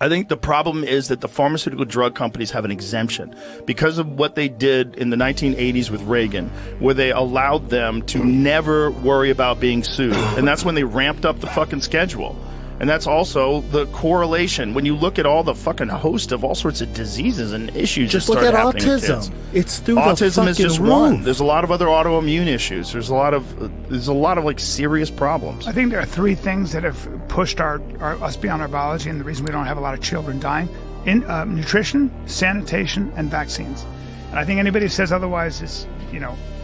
I think the problem is that the pharmaceutical drug companies have an exemption because of what they did in the 1980s with Reagan, where they allowed them to never worry about being sued. And that's when they ramped up the fucking schedule. And that's also the correlation. When you look at all the fucking host of all sorts of diseases and issues, just look at autism. It's through autism the is just roof. one. There's a lot of other autoimmune issues. There's a lot of like serious problems. I think there are three things that have pushed us beyond our biology, and the reason we don't have a lot of children dying: nutrition, sanitation, and vaccines. And I think anybody who says otherwise is,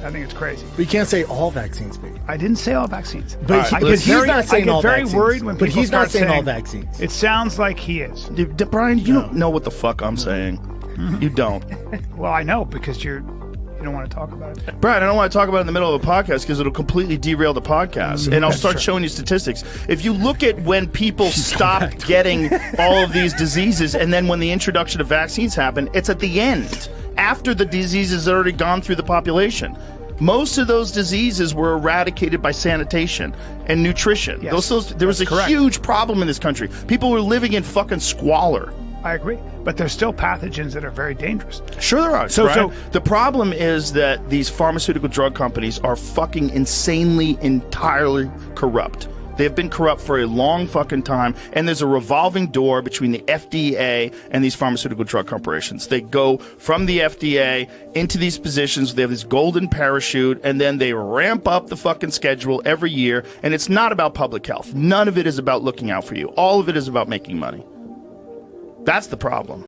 I think it's crazy. But you can't say all vaccines, baby. I didn't say all vaccines. But he's not saying all vaccines. I get very worried when people start saying all vaccines. It sounds like he is. Brian, you don't know what the fuck I'm saying. You don't. Well, I know, because you don't want to talk about it. Brian, I don't want to talk about it in the middle of a podcast because it'll completely derail the podcast. And I'll start showing you statistics. If you look at when people stop getting all of these diseases, and then when the introduction of vaccines happen, it's at the end, after the diseases had already gone through the population. Most of those diseases were eradicated by sanitation and nutrition. Yes, there was a huge problem in this country. People were living in fucking squalor. I agree. But there's still pathogens that are very dangerous. Sure there are. So the problem is that these pharmaceutical drug companies are fucking insanely, entirely corrupt. They have been corrupt for a long fucking time, and there's a revolving door between the FDA and these pharmaceutical drug corporations. They go from the FDA into these positions. They have this golden parachute, and then they ramp up the fucking schedule every year, and it's not about public health. None of it is about looking out for you. All of it is about making money. That's the problem.